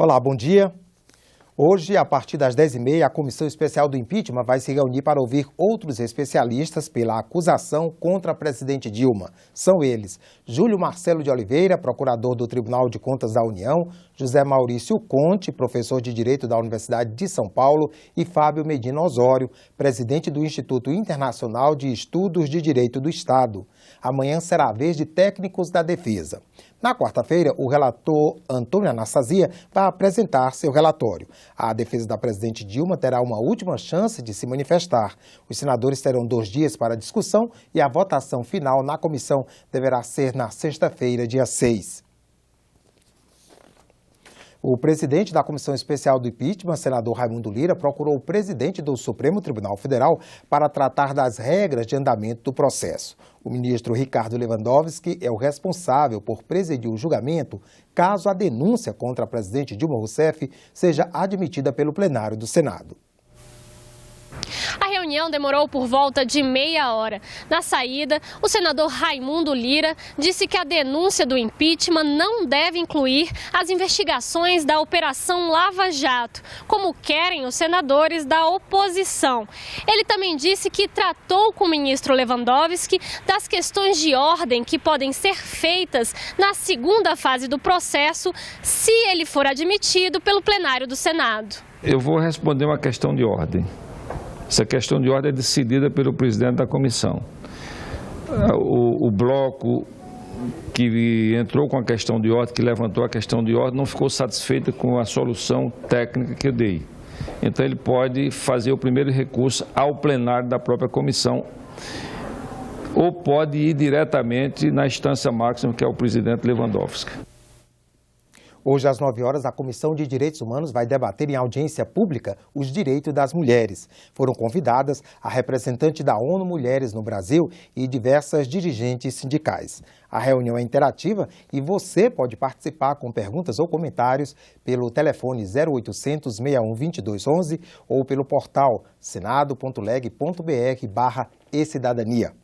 Olá, bom dia. Hoje, a partir das 10h30, a Comissão Especial do Impeachment vai se reunir para ouvir outros especialistas pela acusação contra a presidente Dilma. São eles: Júlio Marcelo de Oliveira, procurador do Tribunal de Contas da União, José Maurício Conte, professor de Direito da Universidade de São Paulo, e Fábio Medina Osório, presidente do Instituto Internacional de Estudos de Direito do Estado. Amanhã será a vez de técnicos da defesa. Na quarta-feira, o relator Antônio Anastasia vai apresentar seu relatório. A defesa da presidente Dilma terá uma última chance de se manifestar. Os senadores terão 2 dias para a discussão e a votação final na comissão deverá ser na sexta-feira, dia 6. O presidente da Comissão Especial do Impeachment, senador Raimundo Lira, procurou o presidente do Supremo Tribunal Federal para tratar das regras de andamento do processo. O ministro Ricardo Lewandowski é o responsável por presidir o julgamento caso a denúncia contra a presidente Dilma Rousseff seja admitida pelo plenário do Senado. A reunião demorou por volta de meia hora. Na saída, o senador Raimundo Lira disse que a denúncia do impeachment não deve incluir as investigações da Operação Lava Jato, como querem os senadores da oposição. Ele também disse que tratou com o ministro Lewandowski das questões de ordem que podem ser feitas na segunda fase do processo, se ele for admitido pelo plenário do Senado. Eu vou responder uma questão de ordem. Essa questão de ordem é decidida pelo presidente da comissão. O bloco que entrou com a questão de ordem, que levantou a questão de ordem, não ficou satisfeito com a solução técnica que eu dei. Então ele pode fazer o primeiro recurso ao plenário da própria comissão ou pode ir diretamente na instância máxima, que é o presidente Lewandowski. Hoje, às 9 horas, a Comissão de Direitos Humanos vai debater em audiência pública os direitos das mulheres. Foram convidadas a representante da ONU Mulheres no Brasil e diversas dirigentes sindicais. A reunião é interativa e você pode participar com perguntas ou comentários pelo telefone 0800 61 2211 ou pelo portal senado.leg.br/e-cidadania.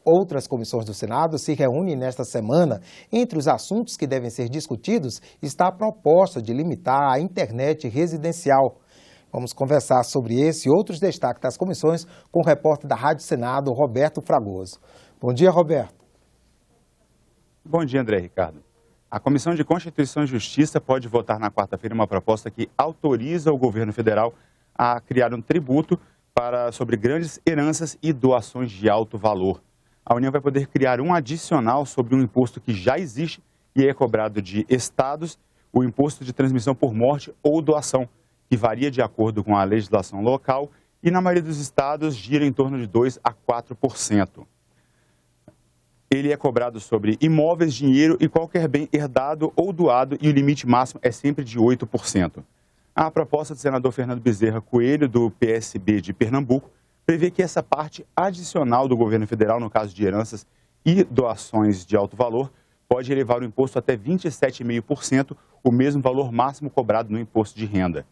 Outras comissões do Senado se reúnem nesta semana. Entre os assuntos que devem ser discutidos está a proposta de limitar a internet residencial. Vamos conversar sobre esse e outros destaques das comissões com o repórter da Rádio Senado, Roberto Fragoso. Bom dia, Roberto. Bom dia, André Ricardo. A Comissão de Constituição e Justiça pode votar na quarta-feira uma proposta que autoriza o governo federal a criar um tributo sobre grandes heranças e doações de alto valor. A União vai poder criar um adicional sobre um imposto que já existe e é cobrado de estados, o imposto de transmissão por morte ou doação, que varia de acordo com a legislação local e na maioria dos estados gira em torno de 2% a 4%. Ele é cobrado sobre imóveis, dinheiro e qualquer bem herdado ou doado e o limite máximo é sempre de 8%. A proposta do senador Fernando Bezerra Coelho, do PSB de Pernambuco, prevê que essa parte adicional do governo federal, no caso de heranças e doações de alto valor, pode elevar o imposto até 27,5%, o mesmo valor máximo cobrado no imposto de renda.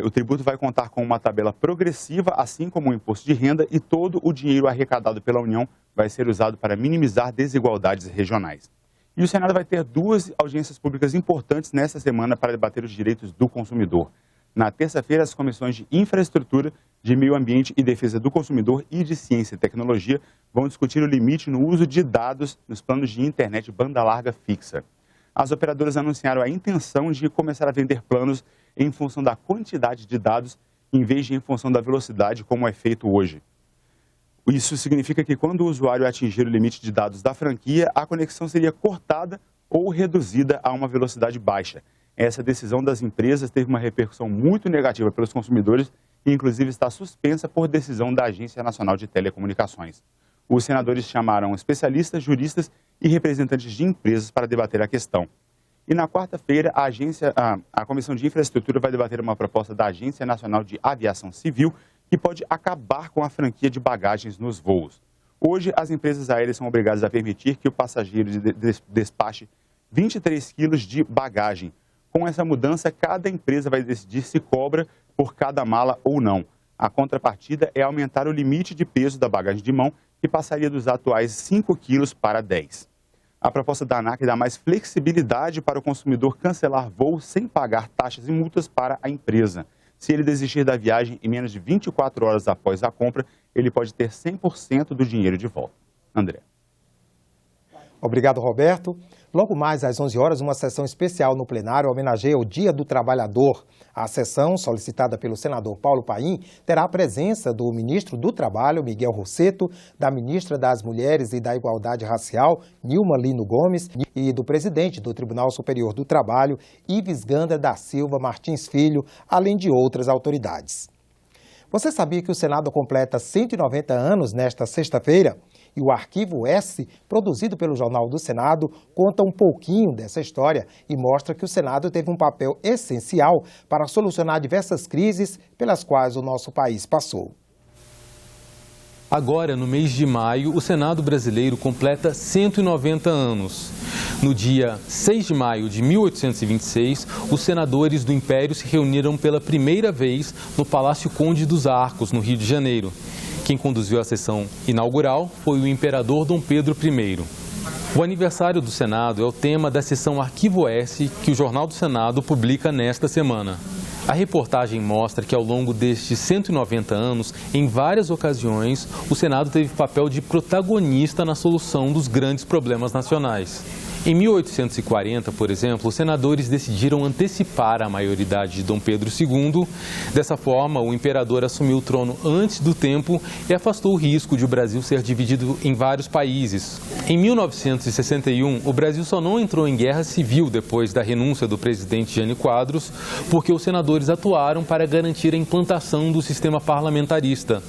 O tributo vai contar com uma tabela progressiva, assim como o imposto de renda, e todo o dinheiro arrecadado pela União vai ser usado para minimizar desigualdades regionais. E o Senado vai ter 2 audiências públicas importantes nesta semana para debater os direitos do consumidor. Na terça-feira, as comissões de Infraestrutura, de Meio Ambiente e Defesa do Consumidor e de Ciência e Tecnologia vão discutir o limite no uso de dados nos planos de internet banda larga fixa. As operadoras anunciaram a intenção de começar a vender planos em função da quantidade de dados, em vez de em função da velocidade, como é feito hoje. Isso significa que quando o usuário atingir o limite de dados da franquia, a conexão seria cortada ou reduzida a uma velocidade baixa. Essa decisão das empresas teve uma repercussão muito negativa pelos consumidores e, inclusive, está suspensa por decisão da Agência Nacional de Telecomunicações. Os senadores chamaram especialistas, juristas e representantes de empresas para debater a questão. E na quarta-feira, a Comissão de Infraestrutura vai debater uma proposta da Agência Nacional de Aviação Civil que pode acabar com a franquia de bagagens nos voos. Hoje, as empresas aéreas são obrigadas a permitir que o passageiro despache 23 quilos de bagagem. Com essa mudança, cada empresa vai decidir se cobra por cada mala ou não. A contrapartida é aumentar o limite de peso da bagagem de mão, que passaria dos atuais 5 quilos para 10. A proposta da ANAC dá mais flexibilidade para o consumidor cancelar voos sem pagar taxas e multas para a empresa. Se ele desistir da viagem em menos de 24 horas após a compra, ele pode ter 100% do dinheiro de volta. André. Obrigado, Roberto. Logo mais às 11 horas, uma sessão especial no plenário homenageia o Dia do Trabalhador. A sessão, solicitada pelo senador Paulo Paim, terá a presença do ministro do Trabalho, Miguel Rosseto, da ministra das Mulheres e da Igualdade Racial, Nilma Lino Gomes, e do presidente do Tribunal Superior do Trabalho, Ives Gandra da Silva Martins Filho, além de outras autoridades. Você sabia que o Senado completa 190 anos nesta sexta-feira? E o Arquivo S, produzido pelo Jornal do Senado, conta um pouquinho dessa história e mostra que o Senado teve um papel essencial para solucionar diversas crises pelas quais o nosso país passou. Agora, no mês de maio, o Senado brasileiro completa 190 anos. No dia 6 de maio de 1826, os senadores do Império se reuniram pela primeira vez no Palácio Conde dos Arcos, no Rio de Janeiro. Quem conduziu a sessão inaugural foi o imperador Dom Pedro I. O aniversário do Senado é o tema da sessão Arquivo S, que o Jornal do Senado publica nesta semana. A reportagem mostra que ao longo destes 190 anos, em várias ocasiões, o Senado teve papel de protagonista na solução dos grandes problemas nacionais. Em 1840, por exemplo, os senadores decidiram antecipar a maioridade de Dom Pedro II. Dessa forma, o imperador assumiu o trono antes do tempo e afastou o risco de o Brasil ser dividido em vários países. Em 1961, o Brasil só não entrou em guerra civil depois da renúncia do presidente Jânio Quadros, porque os senadores atuaram para garantir a implantação do sistema parlamentarista.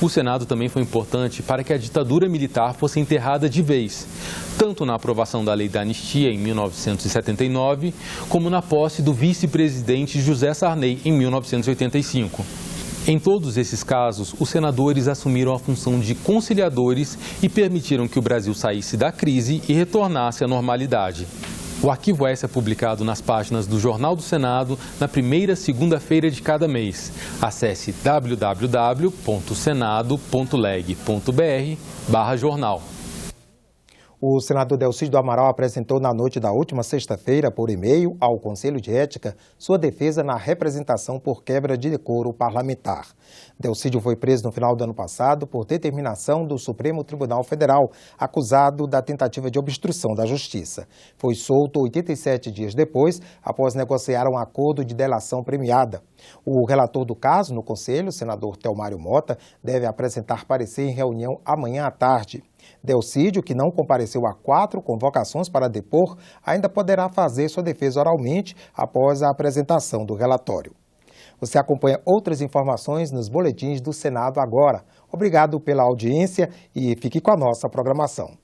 O Senado também foi importante para que a ditadura militar fosse enterrada de vez, tanto na aprovação da Lei da Anistia em 1979, como na posse do vice-presidente José Sarney em 1985. Em todos esses casos, os senadores assumiram a função de conciliadores e permitiram que o Brasil saísse da crise e retornasse à normalidade. O Arquivo S é publicado nas páginas do Jornal do Senado na primeira segunda-feira de cada mês. Acesse www.senado.leg.br/jornal. O senador Delcídio do Amaral apresentou na noite da última sexta-feira, por e-mail, ao Conselho de Ética, sua defesa na representação por quebra de decoro parlamentar. Delcídio foi preso no final do ano passado por determinação do Supremo Tribunal Federal, acusado da tentativa de obstrução da Justiça. Foi solto 87 dias depois, após negociar um acordo de delação premiada. O relator do caso no Conselho, o senador Telmário Mota, deve apresentar parecer em reunião amanhã à tarde. Delcídio, que não compareceu a 4 convocações para depor, ainda poderá fazer sua defesa oralmente após a apresentação do relatório. Você acompanha outras informações nos boletins do Senado agora. Obrigado pela audiência e fique com a nossa programação.